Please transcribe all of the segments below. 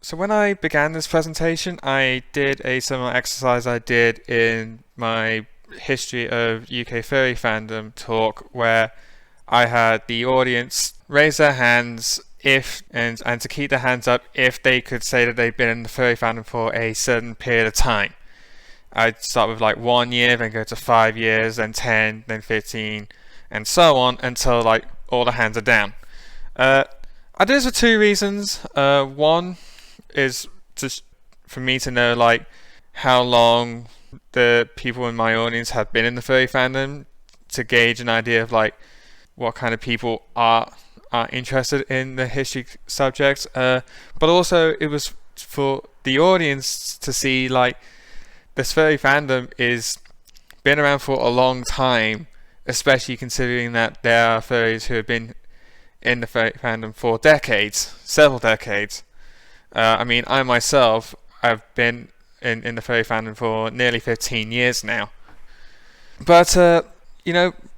So when I began this presentation, I did a similar exercise I did in my history of UK furry fandom talk, where I had the audience raise their hands if and to keep their hands up if they could say that they've been in the furry fandom for a certain period of time. I'd start with like 1 year, then go to 5 years, then 10, then 15, and so on until like all the hands are down. I did this for two reasons. One is just for me to know like how long the people in my audience have been in the furry fandom, to gauge an idea of like what kind of people are interested in the history subjects, but also it was for the audience to see like this furry fandom is been around for a long time, especially considering that there are furries who have been in the furry fandom for decades, several decades. I myself have been in the furry fandom for nearly 15 years now. But,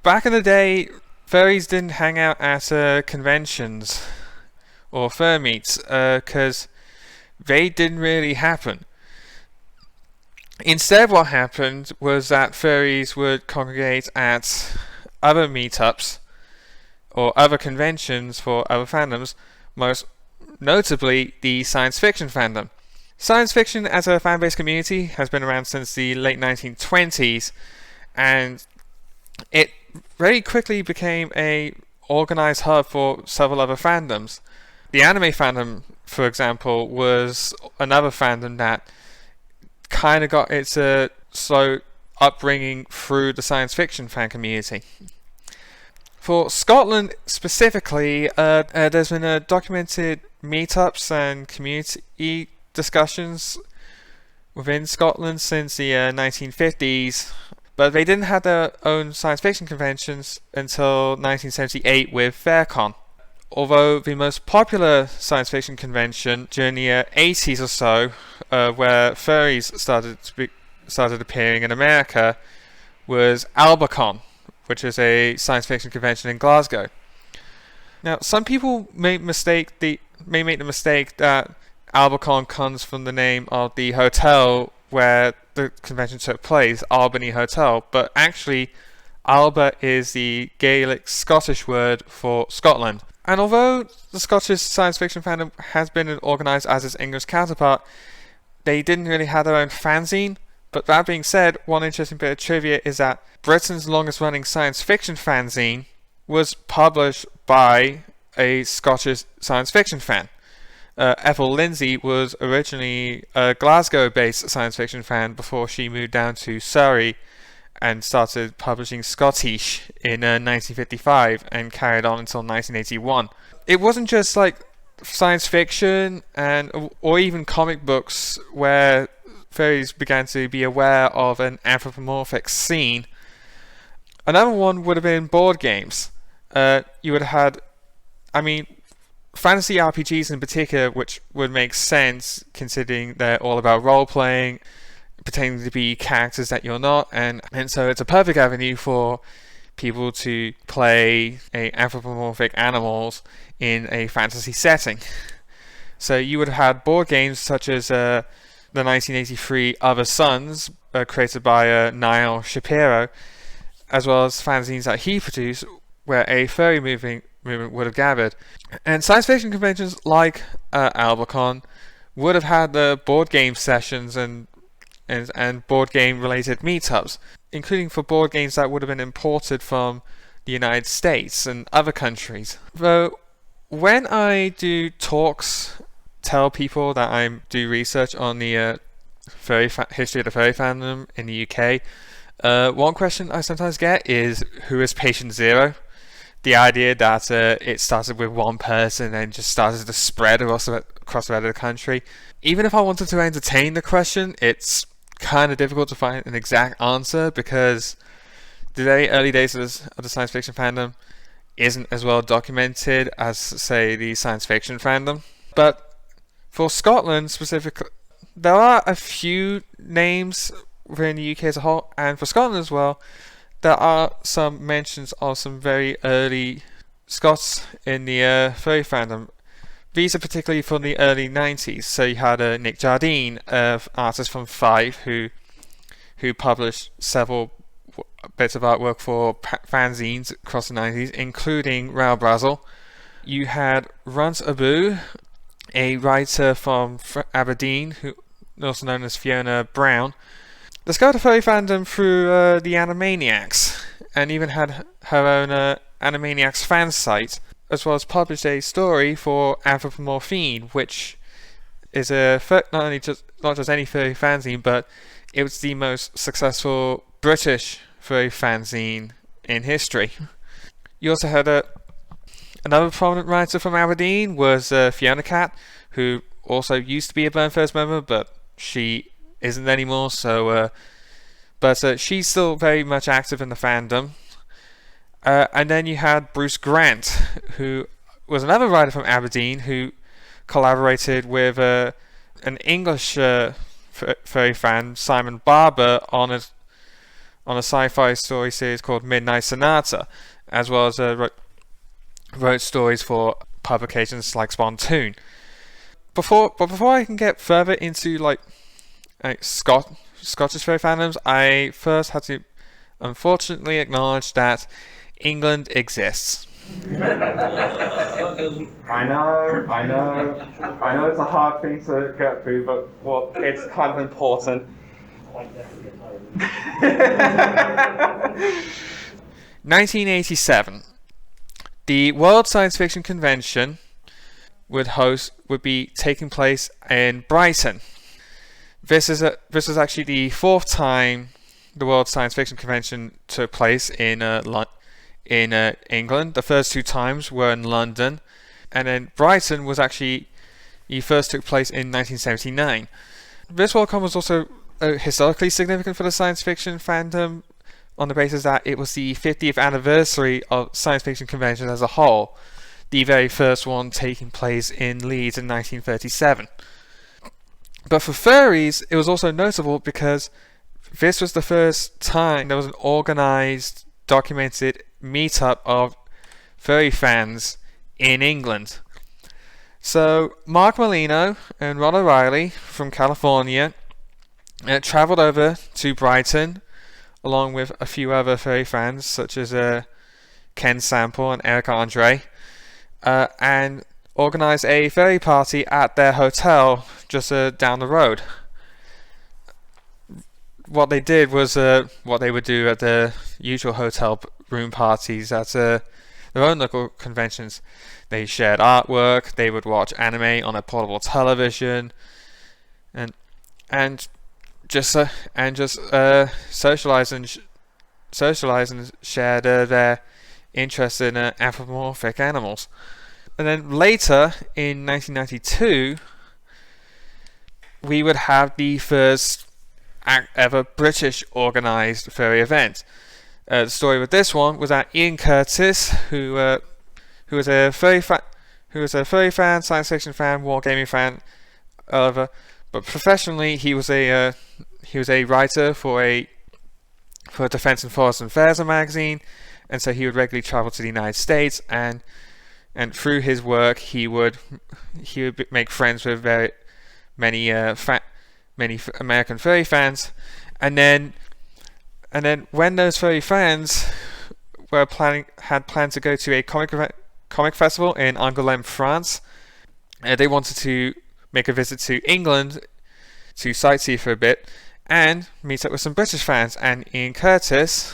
back in the day, furries didn't hang out at conventions or furmeets because they didn't really happen. Instead, what happened was that furries would congregate at other meetups or other conventions for other fandoms, most notably the science fiction fandom. Science fiction as a fan-based community has been around since the late 1920s, and it very quickly became a organized hub for several other fandoms. The anime fandom, for example, was another fandom that kind of got its slow upbringing through the science fiction fan community. For Scotland specifically, there's been documented meetups and community discussions within Scotland since the 1950s, but they didn't have their own science fiction conventions until 1978 with FairCon. Although the most popular science fiction convention during the 80s or so, where furries started appearing in America, was AlbaCon, which is a science fiction convention in Glasgow. Now, some people may make the mistake that AlbaCon comes from the name of the hotel where the convention took place, Albany Hotel, but actually Alba is the Gaelic Scottish word for Scotland. And although the Scottish science fiction fandom has been organised as its English counterpart, they didn't really have their own fanzine. But that being said, one interesting bit of trivia is that Britain's longest running science fiction fanzine was published by a Scottish science fiction fan. Ethel Lindsay was originally a Glasgow-based science fiction fan before she moved down to Surrey and started publishing Scottish in 1955 and carried on until 1981. It wasn't just like science fiction or even comic books where furries began to be aware of an anthropomorphic scene. Another one would have been board games. You would have had, fantasy RPGs in particular, which would make sense considering they're all about role-playing, pretending to be characters that you're not, and so it's a perfect avenue for people to play anthropomorphic animals in a fantasy setting. So you would have had board games such as the 1983 Other Suns, created by Niall Shapiro, as well as fanzines that he produced, where a furry movement would have gathered. And science fiction conventions like AlbaCon would have had the board game sessions and board game related meetups, including for board games that would have been imported from the United States and other countries. Though when I do talks, tell people that I do research on the history of the furry fandom in the UK, one question I sometimes get is, who is patient zero? The idea that it started with one person and just started to spread across the rest of the country. Even if I wanted to entertain the question, it's kind of difficult to find an exact answer because the very early days of the science fiction fandom isn't as well documented as, say, the science fiction fandom. But for Scotland specifically, there are a few names within the UK as a whole, and for Scotland as well, there are some mentions of some very early Scots in the furry fandom. these are particularly from the early 90s. So you had Nick Jardine, artist from Five, who published several bits of artwork for fanzines across the 90s, including Raoul Brazel. You had Runt Abu, a writer from Aberdeen, who also known as Fiona Brown, discovered Furry Fandom through the Animaniacs, and even had her own Animaniacs fan site, as well as published a story for AnthropoMORPHINE, which is not just any furry fanzine, but it was the most successful British furry fanzine in history. You also had another prominent writer from Aberdeen was Fiona Cat, who also used to be a Burn First member, but she isn't anymore. But she's still very much active in the fandom. And then you had Bruce Grant, who was another writer from Aberdeen, who collaborated with an English furry fan, Simon Barber, on a sci-fi story series called Midnight Sonata, as well as wrote stories for publications like Spontoon. Before I can get further into Scottish furry fandoms, I first had to unfortunately acknowledge that England exists. I know it's a hard thing to get through, but well, it's kind of important. 1987. The World Science Fiction Convention would be taking place in Brighton. This is actually the fourth time the World Science Fiction Convention took place in England. The first two times were in London, and then Brighton was actually first took place in 1979. This Worldcon was also historically significant for the science fiction fandom, on the basis that it was the 50th anniversary of science fiction conventions as a whole, the very first one taking place in Leeds in 1937. But for furries, it was also notable because this was the first time there was an organised, documented meetup of furry fans in England. So Mark Molino and Ron O'Reilly from California travelled over to Brighton, along with a few other furry fans such as Ken Sample and Eric Andre, and organised a furry party at their hotel just down the road. What they did was what they would do at the usual hotel room parties at their own local conventions. They shared artwork, they would watch anime on a portable television, and just socialize and shared their interest in anthropomorphic animals. And then later in 1992, we would have the first ever British organised furry event. The story with this one was that Ian Curtis, who was a furry fan, science fiction fan, wargaming fan, but professionally he was a writer for Defence and Forest Affairs magazine, and so he would regularly travel to the United States, and through his work he would make friends with many American furry fans, and then when those furry fans had planned to go to a comic festival in Angoulême, France, they wanted to make a visit to England to sightsee for a bit and meet up with some British fans, and Ian Curtis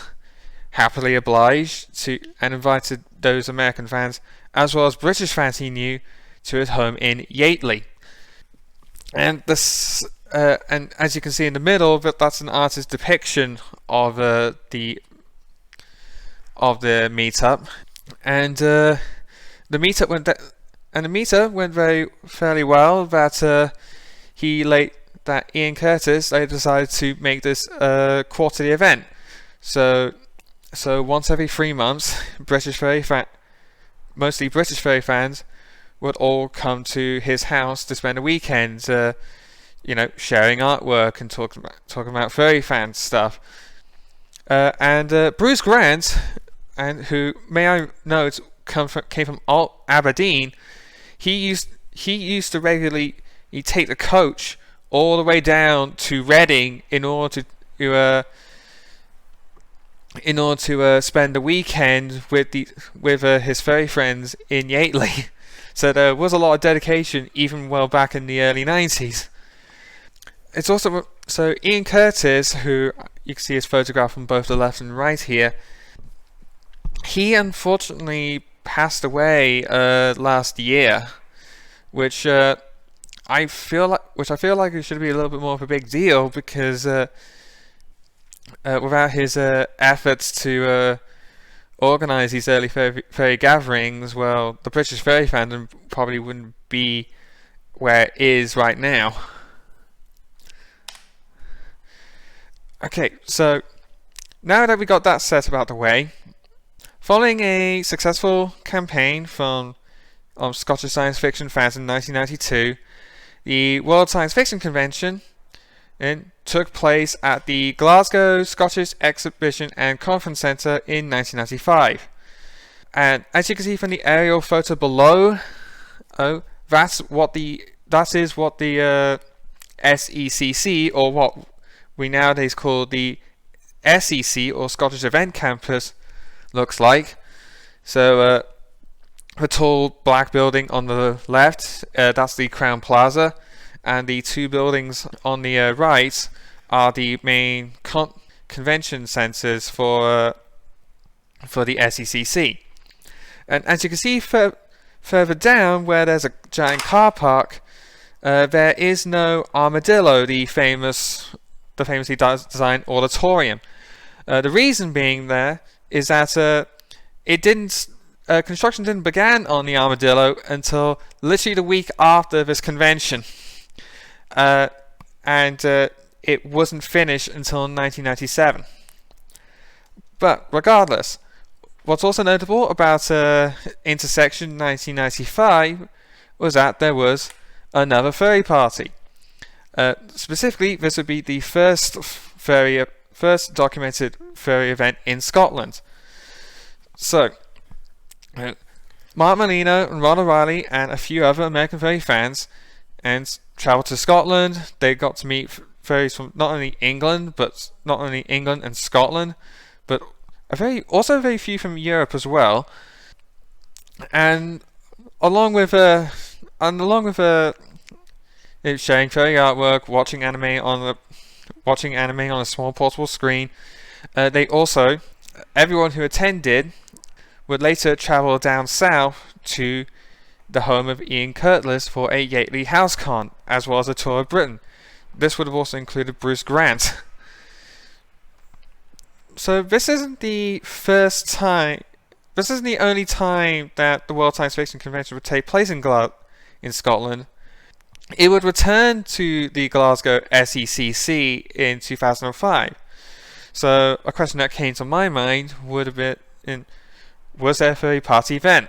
happily obliged and invited those American fans as well as British fans he knew to his home in Yateley. And this and as you can see in the middle, that's an artist's depiction of the meetup, and the meetup went fairly well. That Ian Curtis decided to make this quarterly event. So once every 3 months, mostly British furry fans would all come to his house to spend a weekend, sharing artwork and talking about furry fan stuff. And Bruce Grant, and who may I note came from Aberdeen, he he used to regularly take the coach all the way down to Reading in order to spend the weekend with his furry friends in Yateley. So there was a lot of dedication even well back in the early 90s. It's also so Ian Curtis, who you can see his photograph on both the left and right here. He unfortunately passed away last year, which I feel like it should be a little bit more of a big deal, because without his efforts to organise these early furry gatherings, well, the British furry fandom probably wouldn't be where it is right now. Okay, so now that we got that set about the way, following a successful campaign from Scottish science fiction fans in 1992, the World Science Fiction Convention took place at the Glasgow Scottish Exhibition and Conference Centre in 1995. And as you can see from the aerial photo below, that is what the SECC, or what we nowadays call the SEC, or Scottish Event Campus, looks like. So the tall black building on the left, that's the Crown Plaza, and the two buildings on the right are the main convention centres for the SECC. And as you can see further down, where there's a giant car park, there is no armadillo, the famously designed auditorium. The reason being there is that construction didn't begin on the armadillo until literally the week after this convention, and it wasn't finished until 1997. But regardless, what's also notable about Intersection 1995 was that there was another furry party. Specifically, this would be the first documented furry event in Scotland. So, Mark Molino and Ron O'Reilly and a few other American furry fans travelled to Scotland. They got to meet furries from not only England and Scotland, but also very few from Europe as well. And along with showing furry artwork, watching anime on a small portable screen, everyone who attended would later travel down south to the home of Ian Curtis for a Yateley HouseCon, as well as a tour of Britain. This would have also included Bruce Grant. So this isn't the only time that the World Science Fiction Convention would take place in Scotland. It would return to the Glasgow SECC in 2005. So a question that came to my mind would have been, was there a furry party event?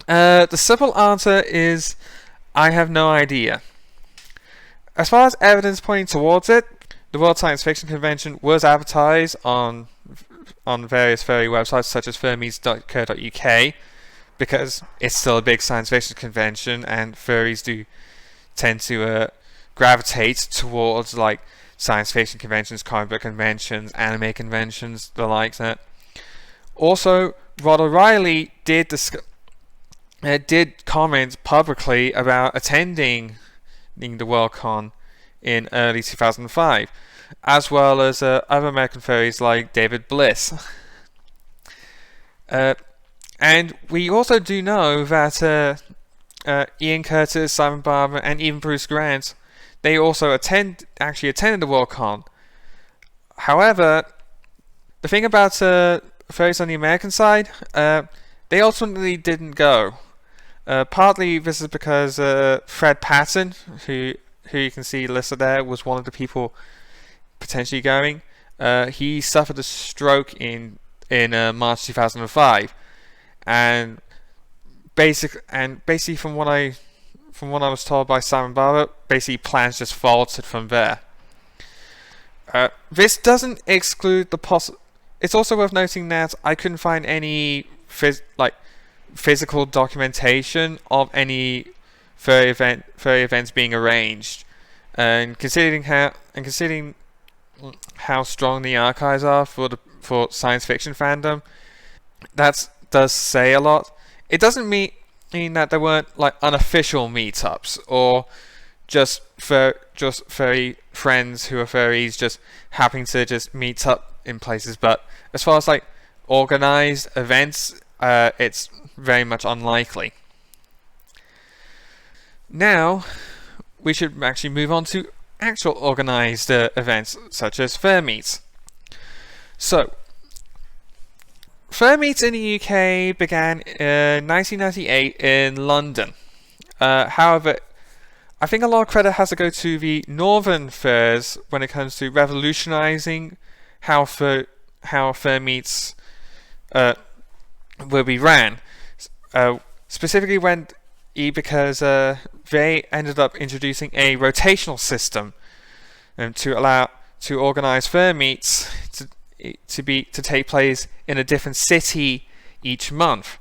The simple answer is, I have no idea. As far as evidence pointing towards it, the World Science Fiction Convention was advertised on various furry websites such as furmeets.co.uk, because it's still a big science fiction convention, and furries do tend to gravitate towards like science fiction conventions, comic book conventions, anime conventions, the like that. Also, Rod O'Reilly did comment publicly about attending the Worldcon in early 2005, as well as other American furries like David Bliss. And we also do know that Ian Curtis, Simon Barber, and even Bruce Grant, they also actually attended the Worldcon. However, the thing about furries on the American side, they ultimately didn't go. Partly this is because Fred Patten, who you can see listed there, was one of the people potentially going. He suffered a stroke in March 2005, and basically from what I was told by Simon Barber, basically plans just faltered from there. This doesn't exclude the It's also worth noting that I couldn't find any physical documentation of any furry events being arranged, and considering how strong the archives are for science fiction fandom, that does say a lot. It doesn't mean that there weren't like unofficial meetups or just furry friends who are furries just happening to just meet up in places, but as far as like organized events, it's very much unlikely. Now we should actually move on to actual organized events such as furmeets. So furmeets in the UK began in 1998 in London. However, I think a lot of credit has to go to the northern fairs when it comes to revolutionizing how furmeets will be ran. Specifically because they ended up introducing a rotational system to organize furmeets to take place in a different city each month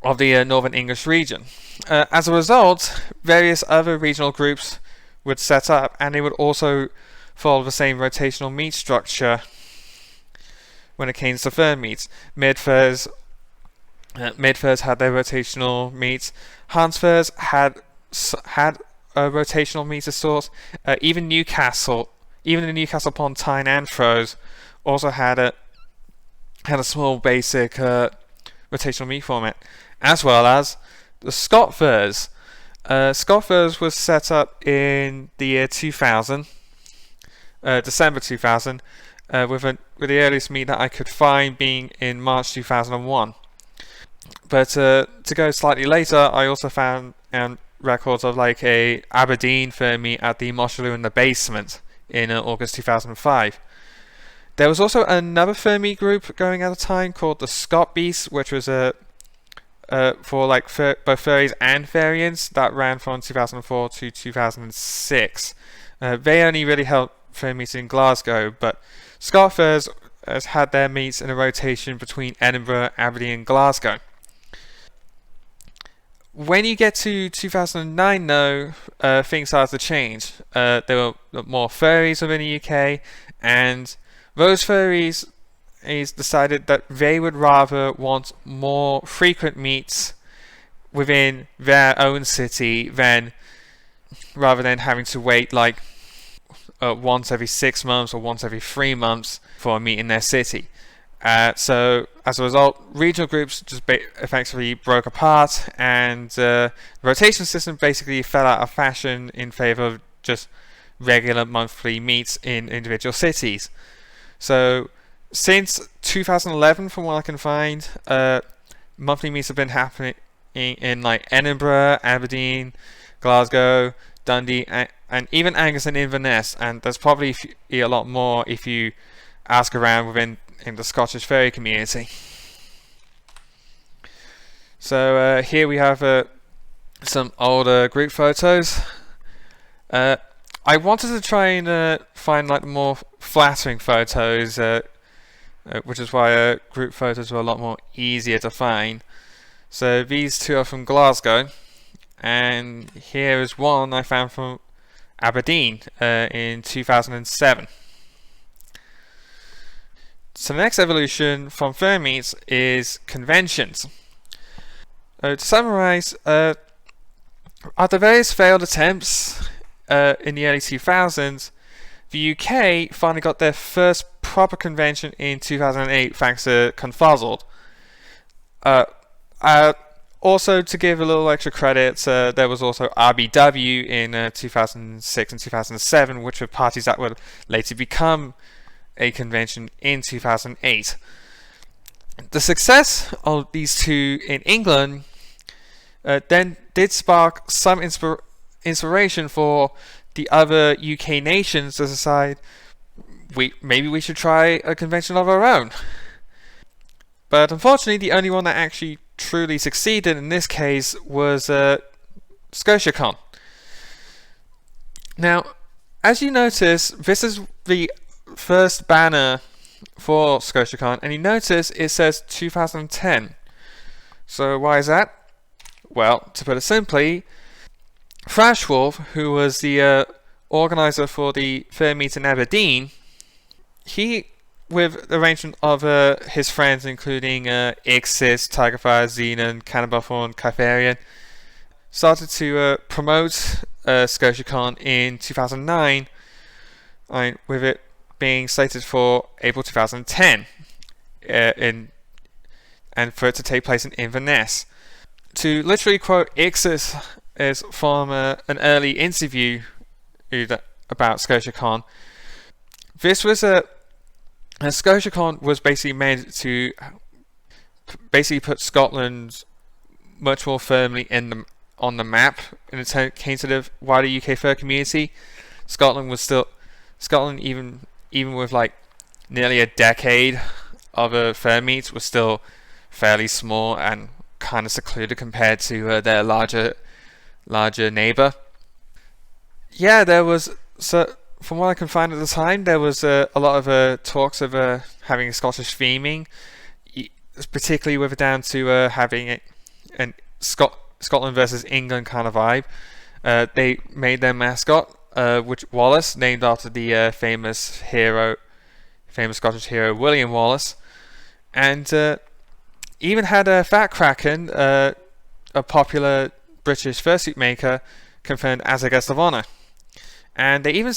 of the Northern English region. As a result, various other regional groups would set up, and they would also follow the same rotational meet structure when it came to furmeets. Mid-fairs had their rotational meets. Hans fairs had a rotational meet of sorts. Even the Newcastle upon Tyne Anthros also had a small basic rotational meet format, as well as the Scot fairs. Scot fairs was set up in the year 2000, December 2000, with the earliest meet that I could find being in March 2001. But to go slightly later, I also found records of like a Aberdeen fair meet at the Moshaloo in the Basement in August 2005. There was also another fair meet group going at the time called the Scot Beasts, which was for like both furries and variants that ran from 2004 to 2006. They only really held fair meets in Glasgow, but Scot fairs has had their meets in a rotation between Edinburgh, Aberdeen and Glasgow. When you get to 2009 though, things started to change. There were more furries within the UK, and those furries decided that they would rather want more frequent meets within their own city rather than having to wait like once every 6 months or once every 3 months for a meet in their city. So as a result, regional groups just effectively broke apart, and the rotation system basically fell out of fashion in favor of just regular monthly meets in individual cities. So since 2011, from what I can find, monthly meets have been happening in like Edinburgh, Aberdeen, Glasgow, Dundee, and even Angus and Inverness, and there's probably a lot more if you ask around in the Scottish furry community. So here we have some older group photos. I wanted to try and find like more flattering photos, which is why group photos were a lot more easier to find. So these two are from Glasgow, and here is one I found from Aberdeen in 2007. So the next evolution from furmeets is conventions. To summarize, after various failed attempts in the early 2000s, the UK finally got their first proper convention in 2008 thanks to Confuzzled. Also, to give a little extra credit, there was also RBW in 2006 and 2007, which were parties that would later become a convention in 2008. The success of these two in England then did spark some inspiration for the other UK nations to decide maybe we should try a convention of our own. But unfortunately, the only one that actually truly succeeded in this case was Scotiacon. Now, as you notice, this is the first banner for Scotiacon, and you notice it says 2010. So why is that? Well, to put it simply, Thrashwolf, who was the organizer for the Furmeets in Aberdeen, he, with the arrangement of his friends, including Ixis, Tigerfire, Xenon, Cannonbuffle, Kypharian, started to promote Scotiacon in 2009, with it being slated for April 2010, and for it to take place in Inverness. To literally quote Ixis is from an early interview about Scotiacon, this was Scotiacon was basically made to basically put Scotland much more firmly on the map in the case of the wider UK fur community. Scotland even with like nearly a decade of fur meets was still fairly small and kind of secluded compared to their larger neighbour. Yeah, there was, so from what I can find at the time, there was a lot of talks of having Scottish theming, particularly with it down to having an Scotland versus England kind of vibe. They made their mascot, which Wallace, named after the famous Scottish hero William Wallace, and even had a Fat Kraken, a popular British fursuit maker, confirmed as a guest of honour. And they even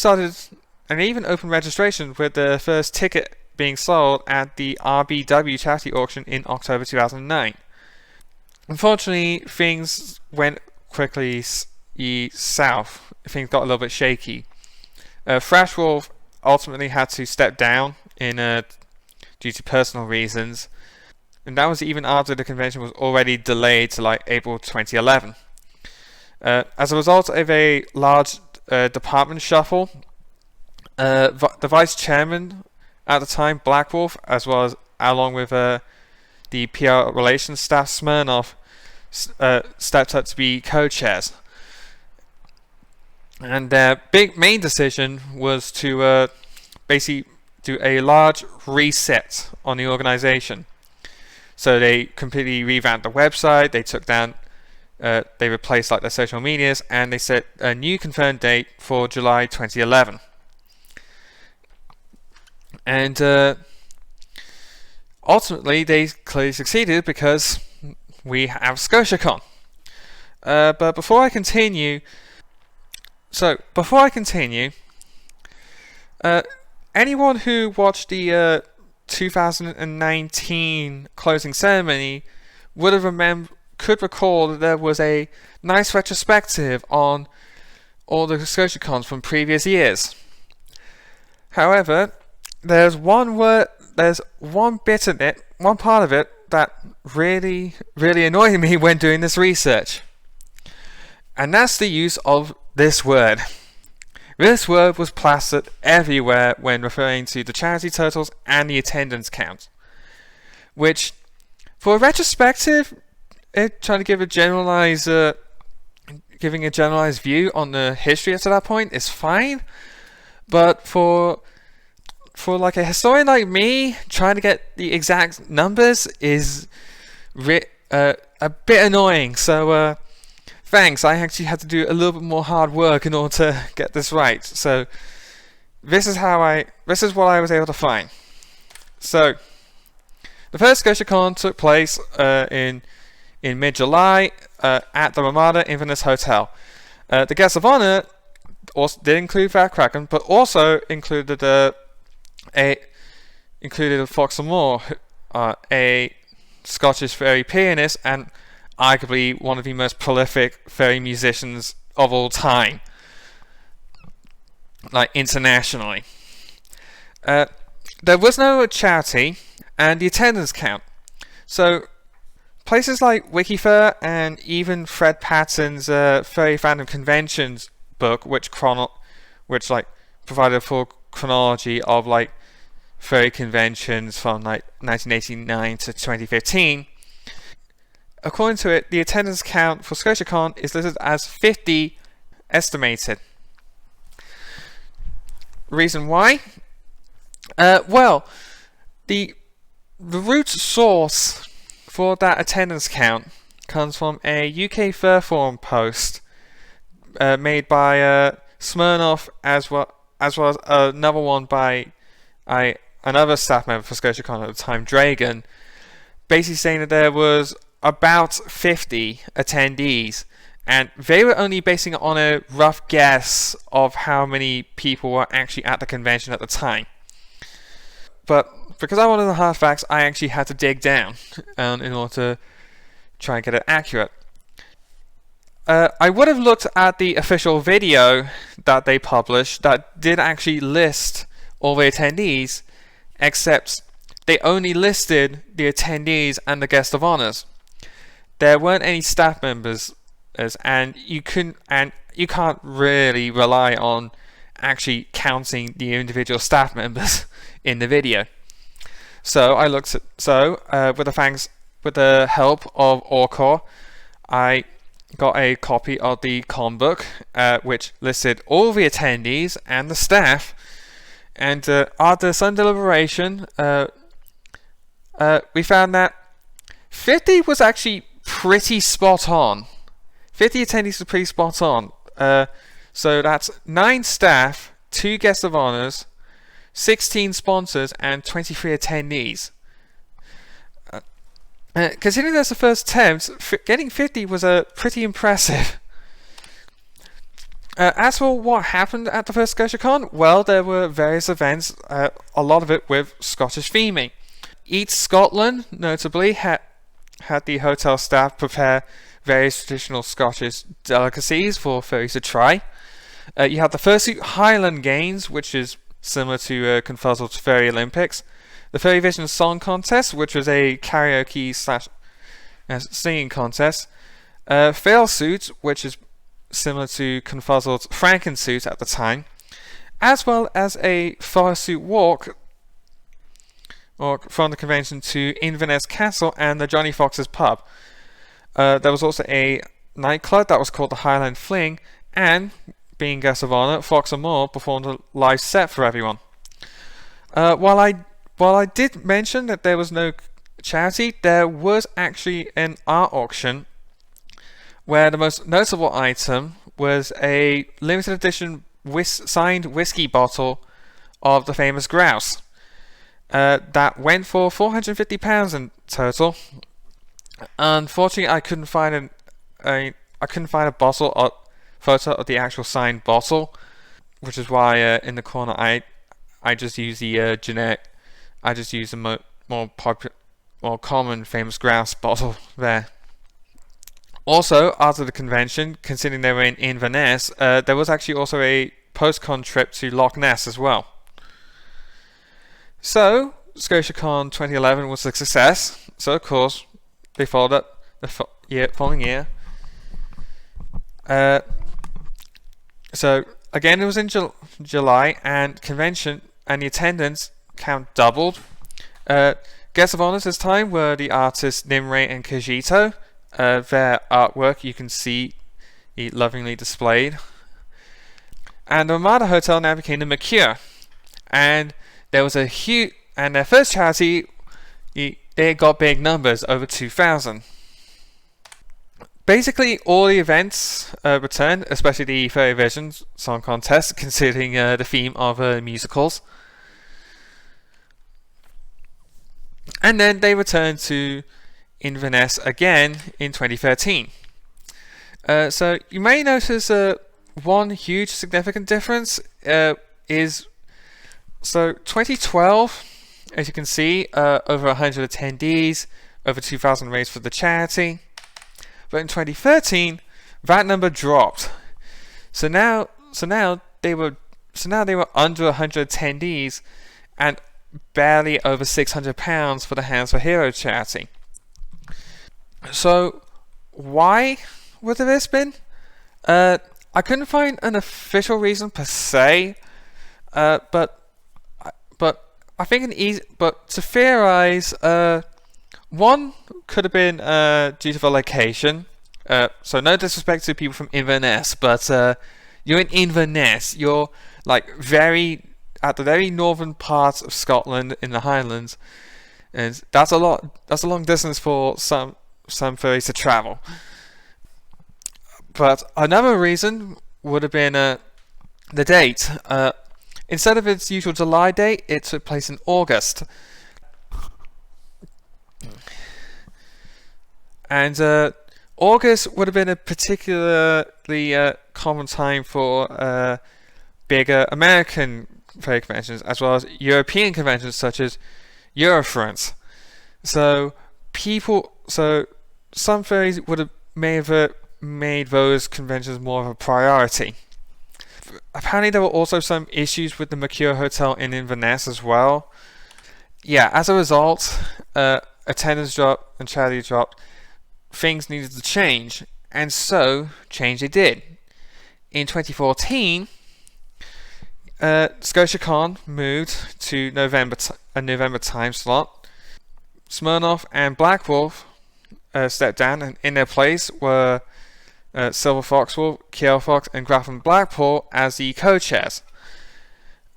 opened registration with the first ticket being sold at the RBW charity auction in October 2009. Unfortunately, things went quickly south. Things got a little bit shaky. Thrashwolf ultimately had to step down due to personal reasons, and that was even after the convention was already delayed to like April 2011. As a result of a large department shuffle, the vice chairman at the time, Blackwolf, as well as along with the PR relations staff, Smirnoff, stepped up to be co-chairs. And their big main decision was to basically do a large reset on the organization. So they completely revamped the website, they took down, they replaced like their social medias, and they set a new confirmed date for July 2011. And ultimately they clearly succeeded because we have Scotiacon. But before I continue, anyone who watched the 2019 closing ceremony could recall that there was a nice retrospective on all the Scotiacons from previous years. However, there's one part of it that really annoyed me when doing this research, and that's the use of this word. This word was plastered everywhere when referring to the charity totals and the attendance count, which, for a retrospective, trying to give giving a generalized view on the history up to that point is fine, but for like a historian like me, trying to get the exact numbers is a bit annoying. So thanks, I actually had to do a little bit more hard work in order to get this right. So this is what I was able to find. So the first Scotiacon took place in mid-July at the Ramada Inverness Hotel. The guests of honor also did include Fat Kraken, but also included Fox and Moore, a Scottish furry pianist and arguably one of the most prolific furry musicians of all time, like internationally. There was no charity and the attendance count. So places like WikiFur and even Fred Patten's Furry Fandom Conventions book, which provided a full chronology of like furry conventions from like 1989 to 2015. According to it, the attendance count for Scotiacon is listed as 50 estimated. Reason why? Well, the root source for that attendance count comes from a UKFurForum post made by Smirnoff, as well as another one by another staff member for Scotiacon at the time, Dragon, basically saying that there was about 50 attendees, and they were only basing it on a rough guess of how many people were actually at the convention at the time. But because I wanted the hard facts, I actually had to dig down in order to try and get it accurate. I would have looked at the official video that they published that did actually list all the attendees, except they only listed the attendees and the guest of honors. There weren't any staff members, and you can't really rely on actually counting the individual staff members in the video. So I looked at with the help of Orcor, I got a copy of the Conbook, which listed all the attendees and the staff. And after some deliberation, we found that 50 was actually pretty spot on. 50 attendees was pretty spot on. So that's 9 staff, 2 guests of honors, 16 sponsors, and 23 attendees. Considering that's the first attempt, getting 50 was pretty impressive. As for what happened at the first Scotiacon, well, there were various events, a lot of it with Scottish theming. Eat Scotland, notably, had the hotel staff prepare various traditional Scottish delicacies for furries to try. You had the Fursuit Highland Games, which is similar to Confuzzled's Furry Olympics. The Furry Vision Song Contest, which was a karaoke / singing contest. Failsuit, which is similar to Confuzzled's Frankensuit at the time, as well as a fursuit walk from the convention to Inverness Castle and the Johnny Fox's pub. There was also a nightclub that was called the Highland Fling, and, being guest of honor, Fox and Moore performed a live set for everyone. While I did mention that there was no charity, there was actually an art auction where the most notable item was a limited edition signed whiskey bottle of the famous grouse. That went for £450 in total. Unfortunately, I couldn't find a bottle or photo of the actual signed bottle, which is why in the corner I just use the generic. I just use the more common famous grouse bottle there. Also, after the convention, considering they were in Inverness, there was actually also a post-con trip to Loch Ness as well. So, Scotiacon 2011 was a success. So, of course, they followed up the following year. So, again, it was in July, and convention and the attendance count doubled. Guests of honors this time were the artists Nimue and Kajito. Their artwork you can see lovingly displayed. And the Ramada Hotel now became the Mercure. And there was a huge, and their first charity, they got big numbers, over 2,000. Basically, all the events returned, especially the Furry Vision Song Contest, considering the theme of musicals. And then they returned to Inverness again in 2013. So you may notice one huge significant difference is, so 2012, as you can see, over 100 attendees, over 2,000 raised for the charity. But in 2013, that number dropped. So now they were under 100 attendees and barely over £600 for the Hands for Heroes charity. So why would this been? I couldn't find an official reason per se, but I think but to theorize, one could have been due to the location. So no disrespect to people from Inverness, but you're in Inverness. You're like at the very northern part of Scotland in the Highlands, and that's a long distance for some some furries to travel. But another reason would have been the date. Instead of its usual July date, it took place in August. And August would have been a particularly common time for bigger American furry conventions, as well as European conventions such as UKFurForums. So some furries may have made those conventions more of a priority. Apparently, there were also some issues with the Mercure Hotel in Inverness as well. Yeah, as a result, attendance dropped and charity dropped. Things needed to change, and so change they did. In 2014, Scotiacon moved to a November time slot. Smirnoff and Black Wolf stepped down, and in their place were Silver Foxwolf, Kiel Fox, and Graffin Blackpool as the co-chairs.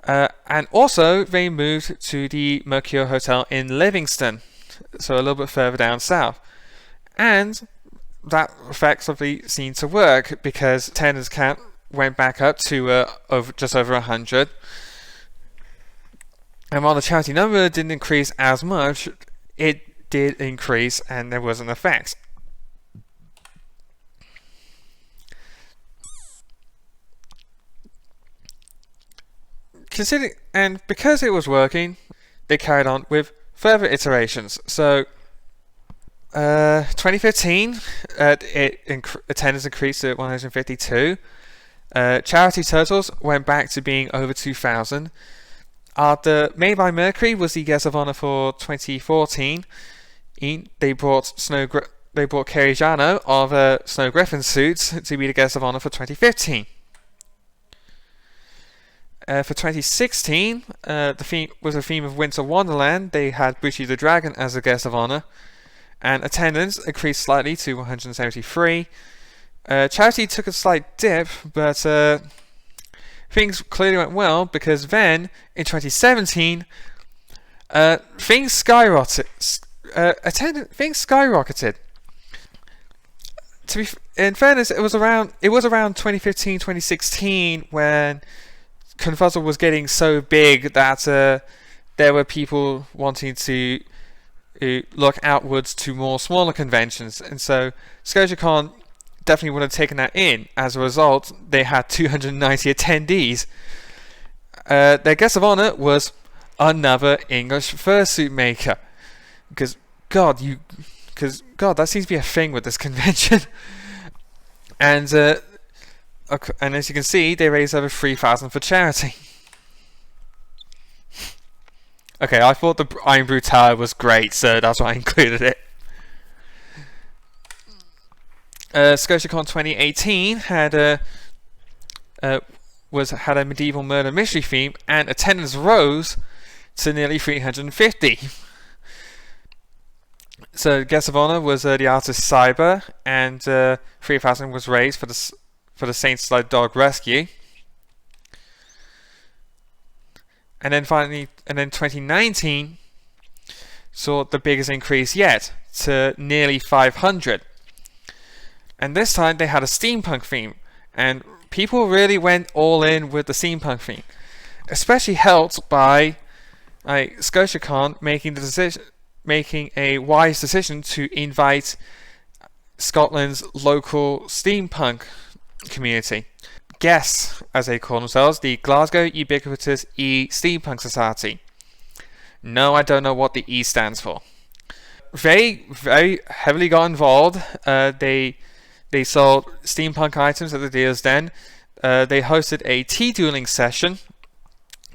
And also, they moved to the Mercure Hotel in Livingston, so a little bit further down south. And that effectively seemed to work because attendance count went back up to just over 100. And while the charity number didn't increase as much, it did increase, and there was an effect. Because it was working, they carried on with further iterations. So, 2015, attendance increased to 152. Charity totals went back to being over 2,000. Made by Mercury was the guest of honor for 2014. They brought Kerry Jano of Snow Griffin suits to be the guest of honor for 2015. For 2016, the theme was a theme of Winter Wonderland. They had Bushi the Dragon as a guest of honor, and attendance increased slightly to 173. Charity took a slight dip, but things clearly went well because then, in 2017, things skyrocketed. Things skyrocketed. In fairness, it was around 2015, 2016 when Confuzzle was getting so big that there were people wanting to look outwards to more smaller conventions, and so Scotiacon definitely would have taken that in. As a result, they had 290 attendees. Their guest of honor was another English fursuit maker, because God, that seems to be a thing with this convention. And as you can see, they raised over 3,000 for charity. Okay, I thought the Iron Brew Tower was great, so that's why I included it. Scotiacon 2018 had a medieval murder mystery theme, and attendance rose to nearly 350. So, guest of honor was the artist Cyber, and 3,000 was raised for the Saint Slide Dog Rescue. And then 2019 saw the biggest increase yet, to nearly 500. And this time they had a steampunk theme, and people really went all in with the steampunk theme, especially helped by Scotiacon making a wise decision to invite Scotland's local steampunk community. Guests, as they call themselves, the Glasgow Ubiquitous E-Steampunk Society. No, I don't know what the E stands for. They very heavily got involved. They sold steampunk items at the dealer's den. They hosted a tea dueling session,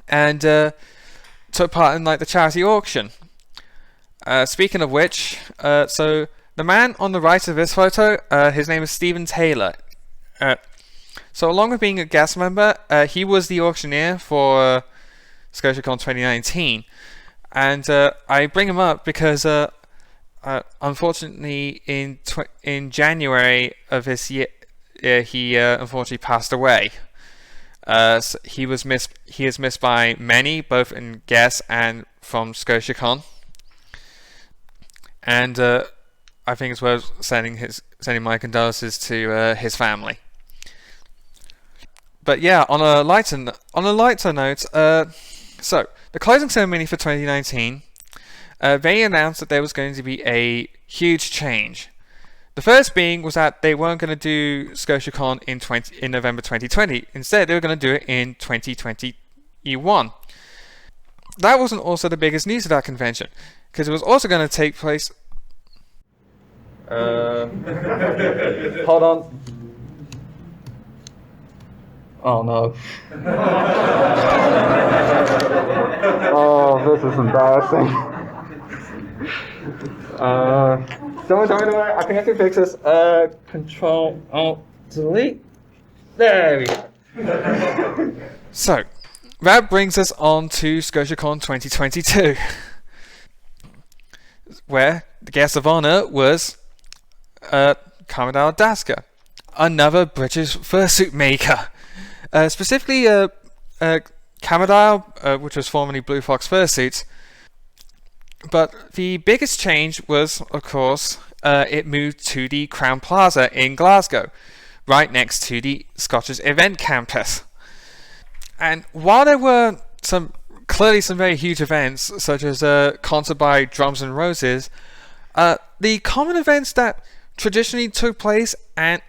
and took part in the charity auction. Speaking of which, so the man on the right of this photo, his name is Stephen Taylor. So along with being a guest member, he was the auctioneer for Scotiacon 2019. And I bring him up because unfortunately in January of this year, he unfortunately passed away. So he is missed by many, both in guests and from Scotiacon. And I think it's worth sending my condolences to his family. But yeah, on a lighter note, so the closing ceremony for 2019, they announced that there was going to be a huge change. The first being was that they weren't going to do Scotiacon in November 2020. Instead, they were going to do it in 2021. That wasn't also the biggest news of that convention, because it was also going to take place. Hold on. Oh no. Oh, this is embarrassing. Don't worry, I think I can fix this. Control, Alt, Delete. There we go. So, that brings us on to Scotiacon 2022, where the guest of honor was Commodore Daska, another British fursuit maker. Specifically, Commodore, which was formerly Blue Fox Fursuits. But the biggest change was, of course, it moved to the Crowne Plaza in Glasgow, right next to the Scottish event campus. And while there were clearly some very huge events, such as concert by Drums and Roses, the common events that traditionally took place at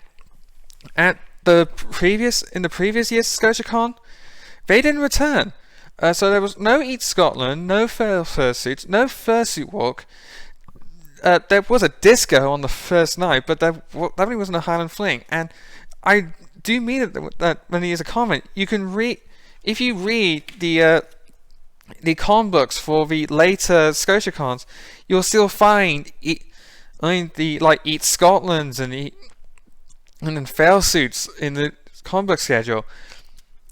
the previous year's Scotiacon, they didn't return. So there was no Eat Scotland, no fursuits, no fursuit walk. There was a disco on the first night, but that really wasn't a Highland Fling. And I do mean that when he is a comment, you can read, if you read the Conbooks for the later Scotiacons, you'll still find Eat Scotland's and then fursuits in the Conbook schedule.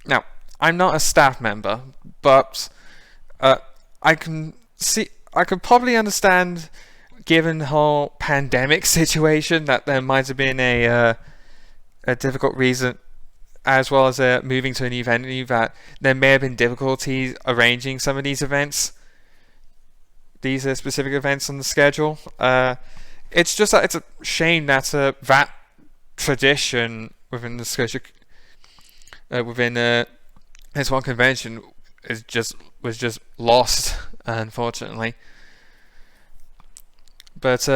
Now, I'm not a staff member, but I could probably understand, given the whole pandemic situation, that there might have been a difficult reason, as well as moving to a new venue, that there may have been difficulties arranging some of these events, these specific events on the schedule. It's just that it's a shame that that tradition within the within this one convention was just lost, unfortunately. But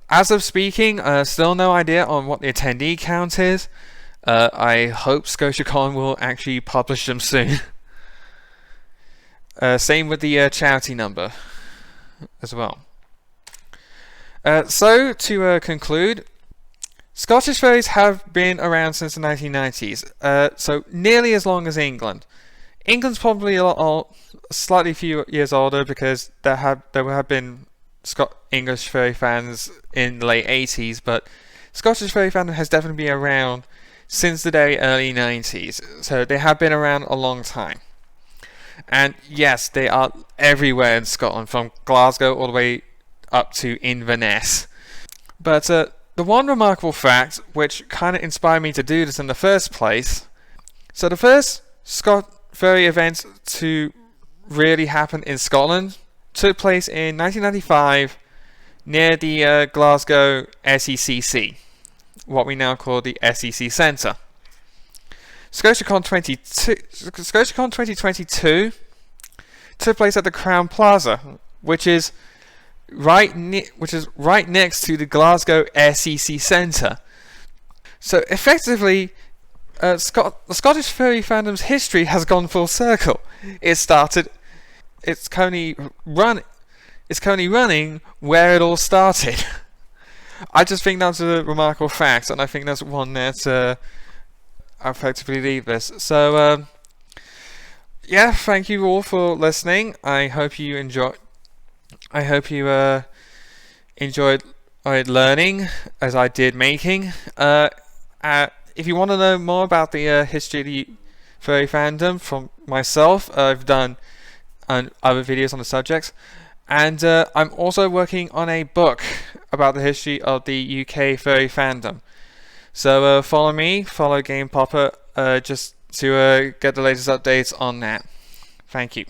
as of speaking, still no idea on what the attendee count is. I hope Scotiacon will actually publish them soon. Same with the charity number as well. So to conclude, Scottish furries have been around since the 1990s, so nearly as long as England. England's probably slightly few years older, because there have been English furry fans in the late 80s, but Scottish furry fandom has definitely been around since the very early 90s, so they have been around a long time. And yes, they are everywhere in Scotland, from Glasgow all the way up to Inverness. But the one remarkable fact, which kind of inspired me to do this in the first place, so the first furry event to really happen in Scotland took place in 1995 near the Glasgow SECC, what we now call the SEC Centre. Scotiacon 2022 took place at the Crowne Plaza, which is right next to the Glasgow SEC Centre. So effectively, the Scottish furry fandom's history has gone full circle. It's currently running where it all started. I just think that's a remarkable fact, and I think that's one that I'll effectively leave this. So yeah, thank you all for listening. I hope you enjoyed learning as I did making. If you want to know more about the history of the furry fandom from myself, I've done other videos on the subjects, and I'm also working on a book about the history of the UK furry fandom. So follow Game Popper, just to get the latest updates on that. Thank you.